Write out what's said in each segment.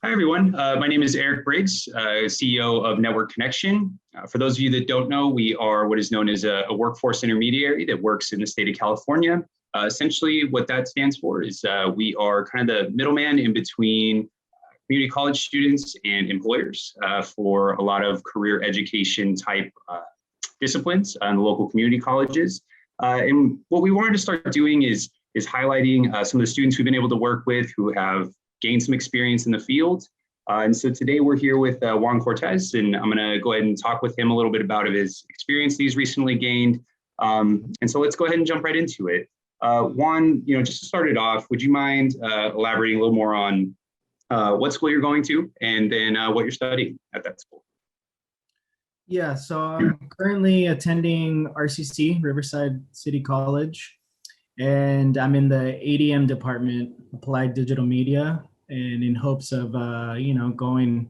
Hi, everyone. My name is Eric Briggs, CEO of Network Connection. For those of you that don't know, we are what is known as a workforce intermediary that works in the state of California. Essentially, what that stands for is we are kind of the middleman in between community college students and employers for a lot of career education type disciplines in the local community colleges. And what we wanted to start doing is highlighting some of the students we've been able to work with who have gained some experience in the field. And so today we're here with Juan Cortez, and I'm gonna go ahead and talk with him a little bit about his experience that he's recently gained. And so let's go ahead and jump right into it. Juan, just to start it off, would you mind elaborating a little more on what school you're going to and then what you're studying at that school? Yeah, so I'm currently attending RCC, Riverside City College, and I'm in the ADM department, Applied Digital Media, and in hopes of, going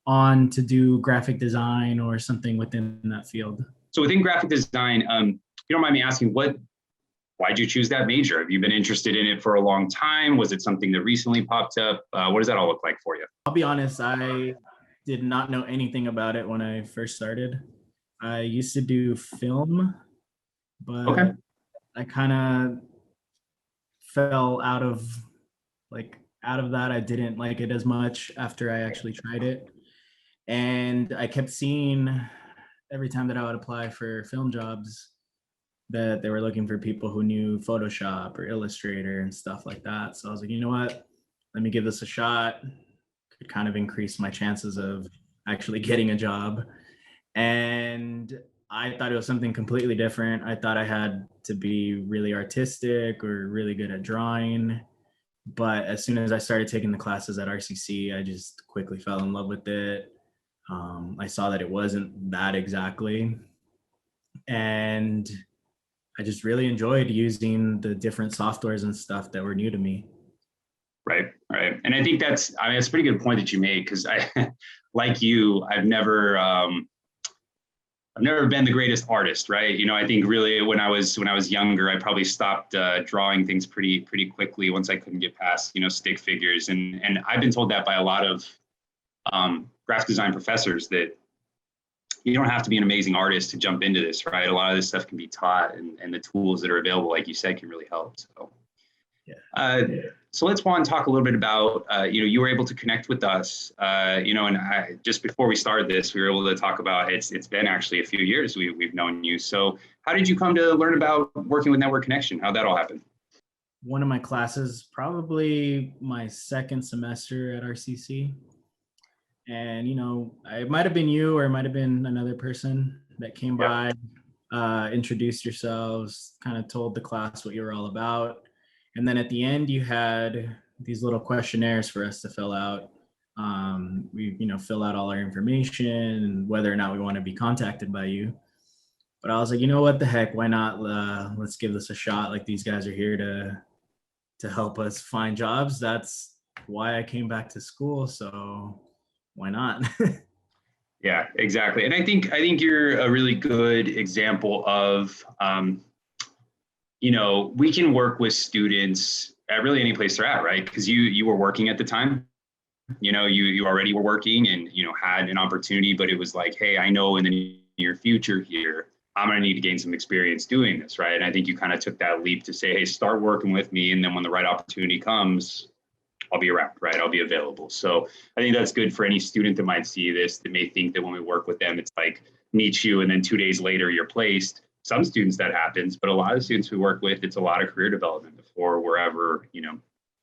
on to do graphic design or something within that field. So within graphic design, you don't mind me asking, why'd you choose that major? Have you been interested in it for a long time? Was it something that recently popped up? What does that all look like for you? I'll be honest, I did not know anything about it when I first started. I used to do film, but Okay. I kind of fell out of that. I didn't like it as much after I actually tried it. And I kept seeing every time that I would apply for film jobs that they were looking for people who knew Photoshop or Illustrator and stuff like that. So I was like, you know what? Let me give this a shot. Could kind of increase my chances of actually getting a job. And I thought it was something completely different. I thought I had to be really artistic or really good at drawing. But as soon as I started taking the classes at RCC, I just quickly fell in love with it. I saw that it wasn't that exactly. And I just really enjoyed using the different softwares and stuff that were new to me. Right. And I think that's a pretty good point that you made, because like you, I've never been the greatest artist, right? I think really when I was younger, I probably stopped drawing things pretty quickly once I couldn't get past, stick figures. And I've been told that by a lot of graphic design professors that you don't have to be an amazing artist to jump into this, right? A lot of this stuff can be taught, and the tools that are available, like you said, can really help. So, so let's talk a little bit about, you were able to connect with us, and just before we started this, we were able to talk about, it's been actually a few years we've known you. So how did you come to learn about working with Network Connection? How'd that all happen? One of my classes, probably my second semester at RCC. And, it might have been you or it might have been another person that came by, introduced yourselves, kind of told the class what you were all about. And then at the end, you had these little questionnaires for us to fill out. We, fill out all our information and whether or not we want to be contacted by you. But I was like, what the heck? Why not? Let's give this a shot. Like, these guys are here to help us find jobs. That's why I came back to school. So why not? Yeah, exactly. And I think you're a really good example of, we can work with students at really any place they're at, right? Because you were working at the time, you already were working and, had an opportunity, but it was like, hey, I know in the near future here, I'm going to need to gain some experience doing this, right? And I think you kind of took that leap to say, hey, start working with me. And then when the right opportunity comes, I'll be around, right? I'll be available. So I think that's good for any student that might see this, that may think that when we work with them, it's like meet you and then 2 days later you're placed. Some students that happens, but a lot of students we work with, it's a lot of career development before we're ever,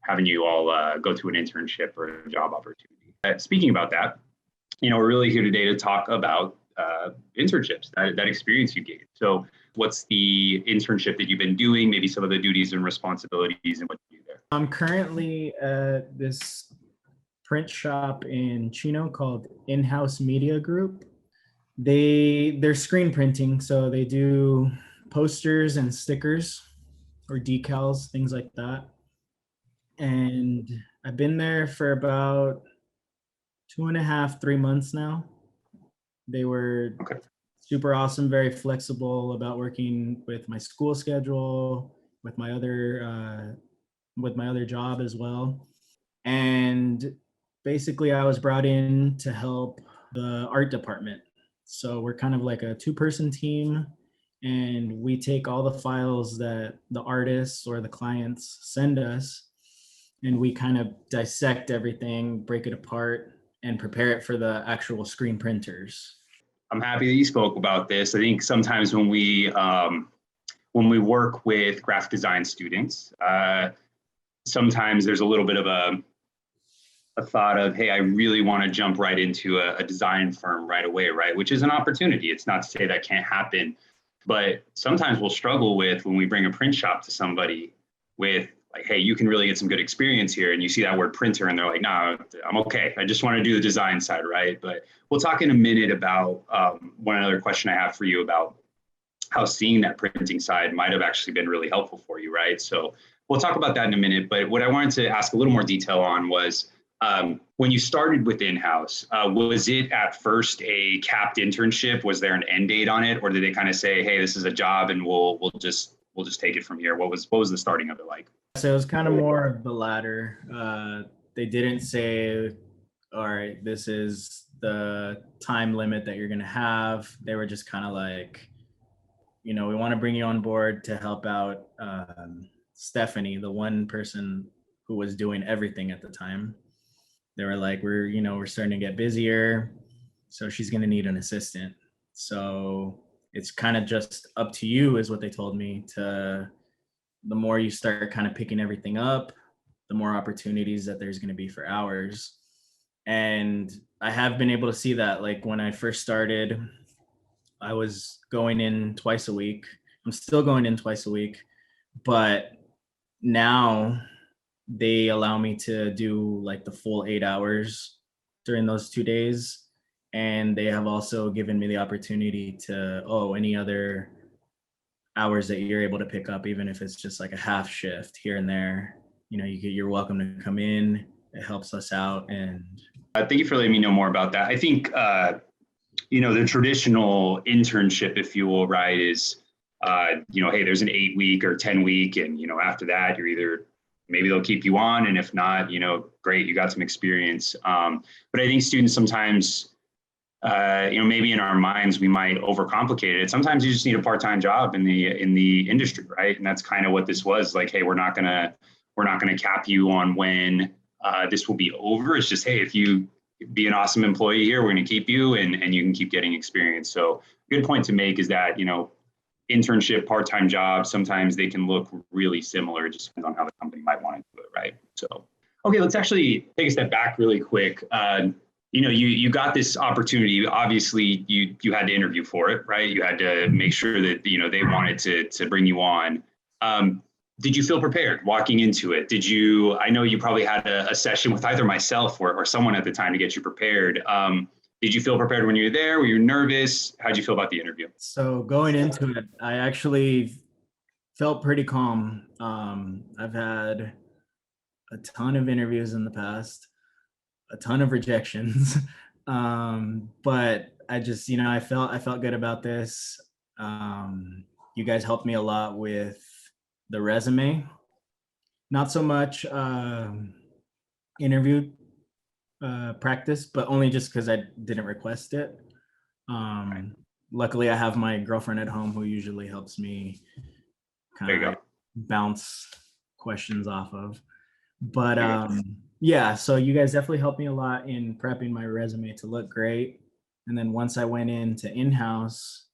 having you all go to an internship or a job opportunity. Speaking about that, we're really here today to talk about internships, that experience you gained. So what's the internship that you've been doing, maybe some of the duties and responsibilities and what you do there? I'm currently at this print shop in Chino called In-House Media Group. They're screen printing, so they do posters and stickers or decals, things like that. And I've been there for about 2.5, 3 months now. They were super awesome, very flexible about working with my school schedule, with my other job as well. And basically I was brought in to help the art department. So we're kind of like a two-person team, and we take all the files that the artists or the clients send us, and we kind of dissect everything, break it apart, and prepare it for the actual screen printers. I'm happy that you spoke about this. I think sometimes when we work with graphic design students, sometimes there's a little bit of a thought of, hey, I really want to jump right into a design firm right away, right? Which is an opportunity. It's not to say that can't happen, but sometimes we'll struggle with when we bring a print shop to somebody with like, hey, you can really get some good experience here. And you see that word printer and they're like, no, I'm okay. I just want to do the design side, right? But we'll talk in a minute about one other question I have for you about how seeing that printing side might have actually been really helpful for you, right? So we'll talk about that in a minute. But what I wanted to ask a little more detail on was when you started with in-house, was it at first a capped internship? Was there an end date on it, or did they kind of say, "Hey, this is a job, and we'll just take it from here"? What was the starting of it like? So it was kind of more of the latter. They didn't say, all right, this is the time limit that you're going to have. They were just kind of like, we want to bring you on board to help out Stephanie, the one person who was doing everything at the time. They were like, we're starting to get busier, so she's going to need an assistant. So it's kind of just up to you, is what they told me. The more you start kind of picking everything up, the more opportunities that there's going to be for hours. And I have been able to see that. Like when I first started, I was going in twice a week. I'm still going in twice a week, but now they allow me to do like the full 8 hours during those 2 days. And they have also given me the opportunity to, any other hours that you're able to pick up, even if it's just like a half shift here and there, you're welcome to come in. It helps us out. And thank you for letting me know more about that. I think, the traditional internship, if you will, right, is, hey, there's an 8-week or 10-week, and, after that, you're either, maybe they'll keep you on. And if not, great, you got some experience. But I think students sometimes, maybe in our minds, we might overcomplicate it. Sometimes you just need a part-time job in the industry, right? And that's kind of what this was. Like, hey, we're not gonna cap you on when this will be over. It's just, hey, if you be an awesome employee here, we're gonna keep you, and you can keep getting experience. So good point to make is that, internship, part-time jobs, sometimes they can look really similar. It just depends on how the company might want to do it, right? So, okay, let's actually take a step back really quick. You got this opportunity. Obviously, you had to interview for it, right? You had to make sure that they wanted to bring you on. Did you feel prepared walking into it? I know you probably had a session with either myself or someone at the time to get you prepared. Did you feel prepared when you were there? Were you nervous? How did you feel about the interview? So going into it, I actually felt pretty calm. I've had a ton of interviews in the past, a ton of rejections. But I just, I felt good about this. You guys helped me a lot with the resume. Not so much interview practice, but only just because I didn't request it. Luckily, I have my girlfriend at home who usually helps me kind of bounce questions off of. But yeah, so you guys definitely helped me a lot in prepping my resume to look great. And then once I went into in-house,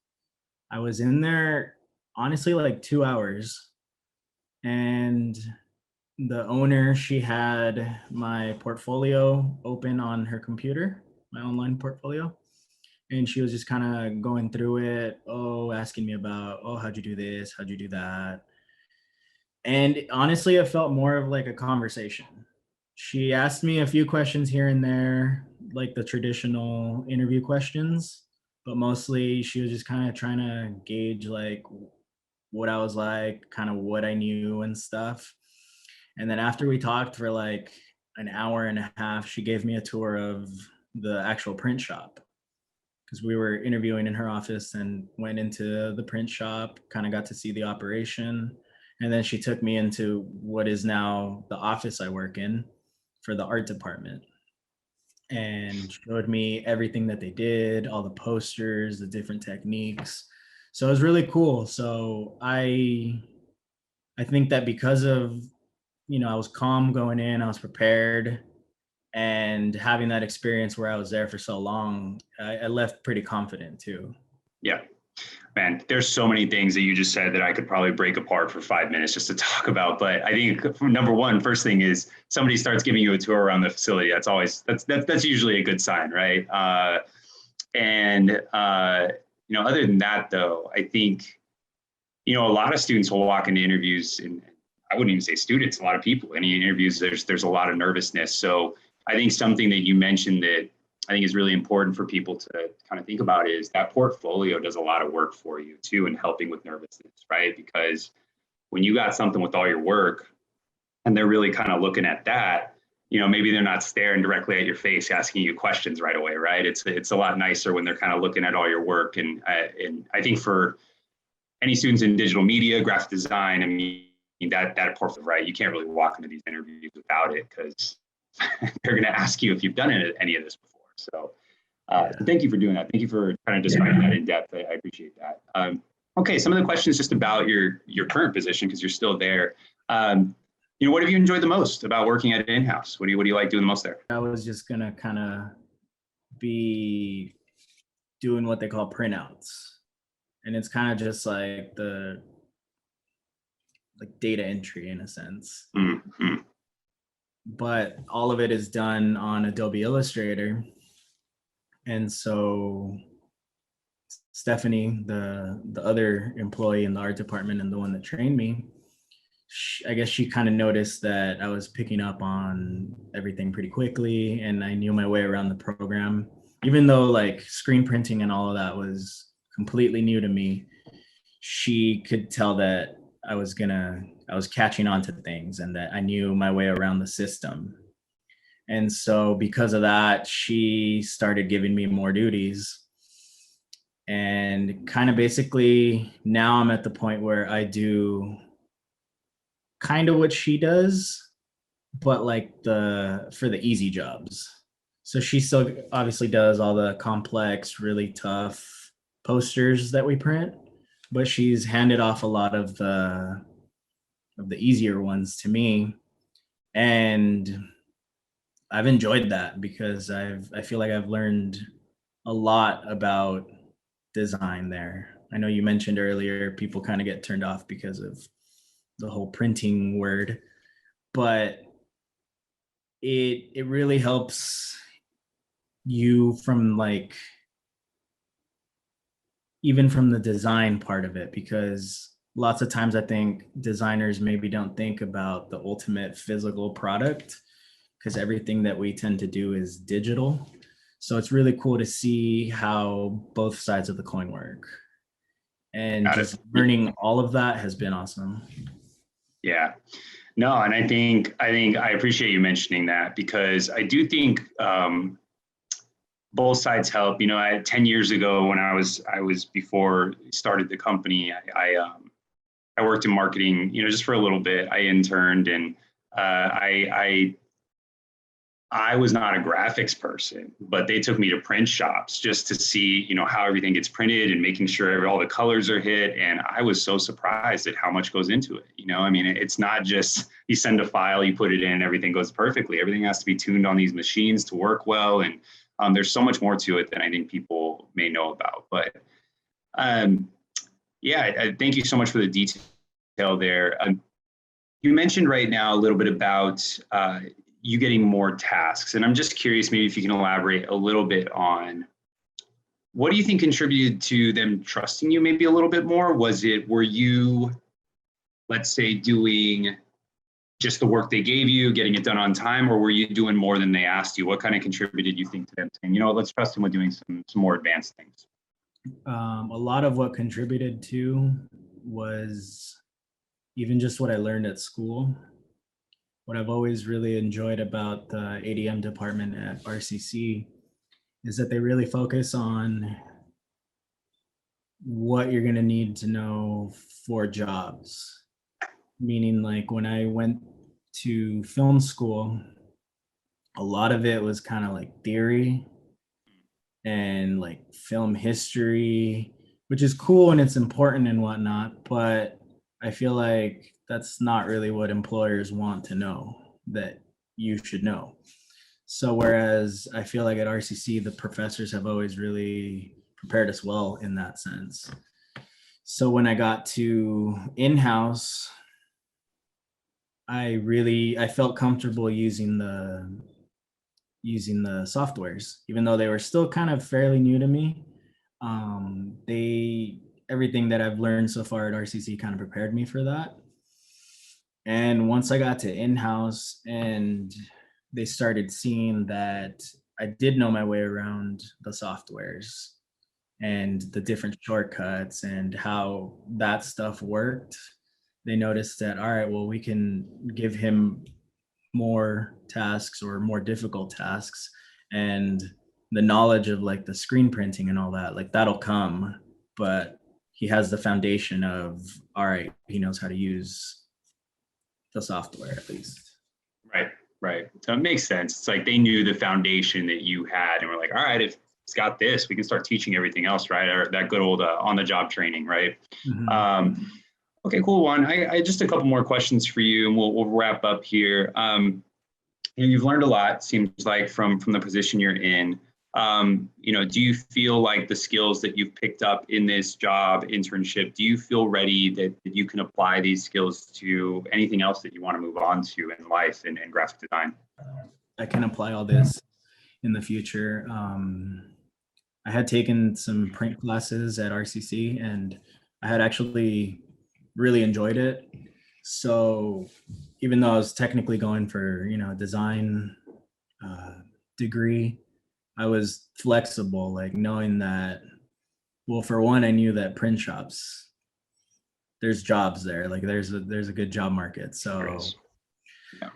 I was in there honestly like 2 hours. And the owner, she had my portfolio open on her computer, my online portfolio. And she was just kind of going through it, asking me about, how'd you do this? How'd you do that? And honestly, it felt more of like a conversation. She asked me a few questions here and there, like the traditional interview questions, but mostly she was just kind of trying to gauge like what I was like, kind of what I knew and stuff. And then after we talked for like an hour and a half, she gave me a tour of the actual print shop, because we were interviewing in her office, and went into the print shop, kind of got to see the operation. And then she took me into what is now the office I work in for the art department. and showed me everything that they did, all the posters, the different techniques. So it was really cool. So I think that because of, I was calm going in, I was prepared, and having that experience where I was there for so long, I left pretty confident too. Yeah. Man, there's so many things that you just said that I could probably break apart for 5 minutes just to talk about. But I think number one, first thing is somebody starts giving you a tour around the facility. That's usually a good sign, right? And other than that, though, I think a lot of students will walk into interviews, and I wouldn't even say students, a lot of people. Any interviews, there's a lot of nervousness. So I think something that you mentioned that I think is really important for people to kind of think about is that portfolio does a lot of work for you too in helping with nervousness, right? Because when you got something with all your work and they're really kind of looking at that, maybe they're not staring directly at your face asking you questions right away, right? It's a lot nicer when they're kind of looking at all your work. And I think for any students in digital media, graphic design, I mean, that portfolio, right? You can't really walk into these interviews without it because they're going to ask you if you've done any of this before. So thank you for doing that. Thank you for kind of describing that in depth. I appreciate that. Okay, some of the questions just about your current position, because you're still there. What have you enjoyed the most about working at in-house? What do you like doing the most there? I was just gonna kind of be doing what they call printouts, and it's kind of just like the data entry in a sense. Mm-hmm. But all of it is done on Adobe Illustrator. And so Stephanie, the other employee in the art department and the one that trained me, I guess she kind of noticed that I was picking up on everything pretty quickly and I knew my way around the program. Even though like screen printing and all of that was completely new to me, she could tell that I was catching on to things and that I knew my way around the system. And so because of that, she started giving me more duties. And kind of basically now I'm at the point where I do kind of what she does, but like for the easy jobs. So she still obviously does all the complex, really tough posters that we print, but she's handed off a lot of the easier ones to me. And I've enjoyed that because I feel like I've learned a lot about design there. I know you mentioned earlier people kind of get turned off because of the whole printing word, but it really helps you from like even from the design part of it, because lots of times I think designers maybe don't think about the ultimate physical product because everything that we tend to do is digital. So it's really cool to see how both sides of the coin work. And just learning all of that has been awesome. Yeah. No, and I think I appreciate you mentioning that because I do think both sides help. 10 years ago when I was before started the company, I worked in marketing, just for a little bit. I interned and I was not a graphics person, but they took me to print shops just to see, how everything gets printed and making sure all the colors are hit. And I was so surprised at how much goes into it. I mean, it's not just you send a file, you put it in, everything goes perfectly. Everything has to be tuned on these machines to work well. And there's so much more to it than I think people may know about. But yeah, thank you so much for the detail there. You mentioned right now a little bit about you getting more tasks. And I'm just curious, maybe if you can elaborate a little bit on what do you think contributed to them trusting you maybe a little bit more? Were you, let's say, doing just the work they gave you, getting it done on time, or were you doing more than they asked you? What kind of contributed, you think, to them saying, let's trust them with doing some more advanced things? A lot of what contributed to was even just what I learned at school. What I've always really enjoyed about the ADM department at RCC is that they really focus on what you're going to need to know for jobs. Meaning like when I went to film school, a lot of it was kind of like theory and like film history, which is cool and it's important and whatnot, but I feel like that's not really what employers want to know that you should know. So whereas I feel like at RCC, the professors have always really prepared us well in that sense. So when I got to in-house, I felt comfortable using the softwares, even though they were still kind of fairly new to me. They everything that I've learned so far at RCC kind of prepared me for that. And once I got to in-house and they started seeing that I did know my way around the softwares and the different shortcuts and how that stuff worked, they noticed that, all right, well, we can give him more tasks or more difficult tasks, and the knowledge of like the screen printing and all that, like that'll come, but he has the foundation of, all right, he knows how to use the software at least. Right, right. So it makes sense. It's like they knew the foundation that you had, and we're like, all right, if it's got this, we can start teaching everything else, right? Or that good old on-the-job training, right? Mm-hmm. Okay, cool, Juan. I just a couple more questions for you, and we'll wrap up here. You've learned a lot, seems like, from the position you're in. Do you feel like the skills that you've picked up in this job internship, do you feel ready that you can apply these skills to anything else that you want to move on to in life and graphic design? I can apply all this in the future. I had taken some print classes at RCC and I had actually really enjoyed it. So even though I was technically going for, a design degree, I was flexible, like knowing that, well, for one, I knew that print shops, there's jobs there, like there's a good job market. So, yeah.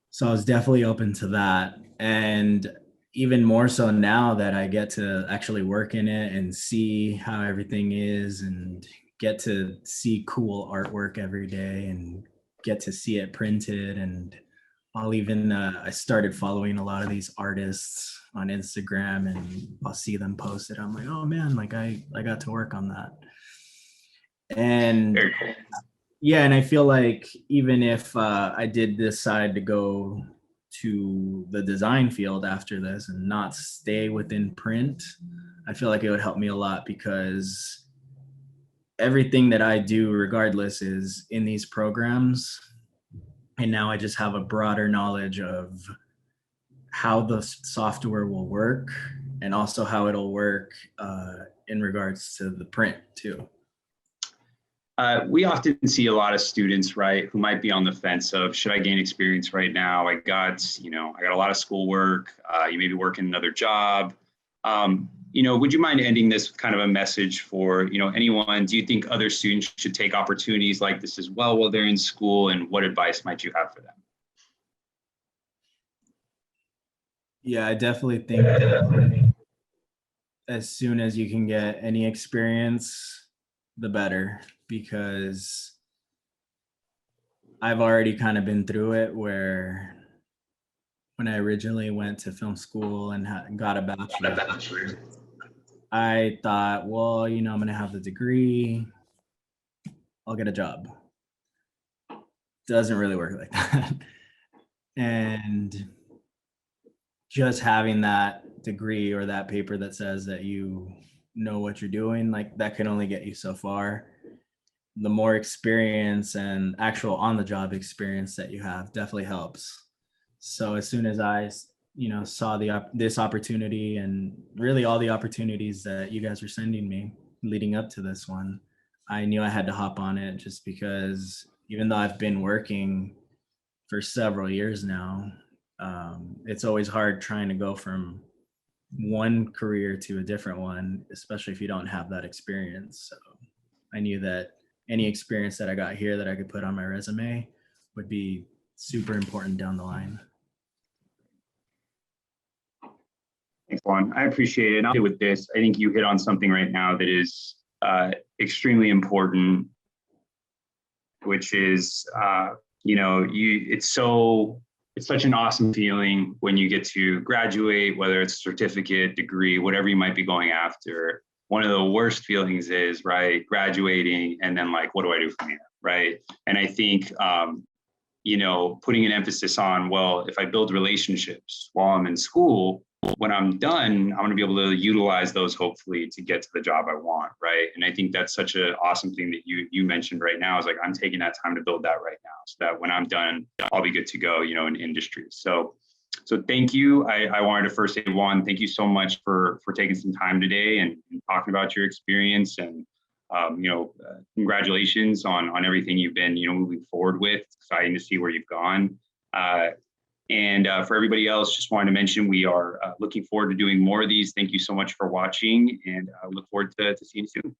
So I was definitely open to that. And even more so now that I get to actually work in it and see how everything is and get to see cool artwork every day and get to see it printed. And I'll even, I started following a lot of these artists on Instagram and I'll see them post it. I'm like, oh man, like I got to work on that. And very cool. Yeah, and I feel like even if I did decide to go to the design field after this and not stay within print, I feel like it would help me a lot because everything that I do regardless is in these programs. And now I just have a broader knowledge of how the software will work and also how it'll work in regards to the print too. We often see a lot of students, right, who might be on the fence of, should I gain experience right now? I got a lot of schoolwork. You may be working another job. Would you mind ending this with kind of a message for, anyone? Do you think other students should take opportunities like this as well while they're in school? And what advice might you have for them? Yeah, I definitely think that as soon as you can get any experience, the better, because I've already kind of been through it where when I originally went to film school and got a bachelor's, I thought, well, I'm going to have the degree, I'll get a job. Doesn't really work like that. And just having that degree or that paper that says that you know what you're doing, like that can only get you so far. The more experience and actual on-the-job experience that you have definitely helps. So as soon as I, saw this opportunity and really all the opportunities that you guys were sending me leading up to this one, I knew I had to hop on it just because even though I've been working for several years now, it's always hard trying to go from one career to a different one, especially if you don't have that experience. So I knew that any experience that I got here that I could put on my resume would be super important down the line. Thanks, Juan. I appreciate it. And I'll do with this. I think you hit on something right now that is extremely important, which is, it's so it's such an awesome feeling when you get to graduate, whether it's a certificate, degree, whatever you might be going after. One of the worst feelings is, right, graduating and then like, what do I do from here, right? And I think, you know, putting an emphasis on, well, if I build relationships while I'm in school, when I'm done, I'm going to be able to utilize those hopefully to get to the job I want, right? And I think that's such an awesome thing that you mentioned right now is like, I'm taking that time to build that right now so that when I'm done, I'll be good to go, you know, in industry. So thank you. I wanted to first say, Juan, thank you so much for taking some time today and talking about your experience and, you know, congratulations on everything you've been, you know, moving forward with. It's exciting to see where you've gone. And for everybody else, just wanted to mention we are looking forward to doing more of these. Thank you so much for watching, and I look forward to seeing you soon.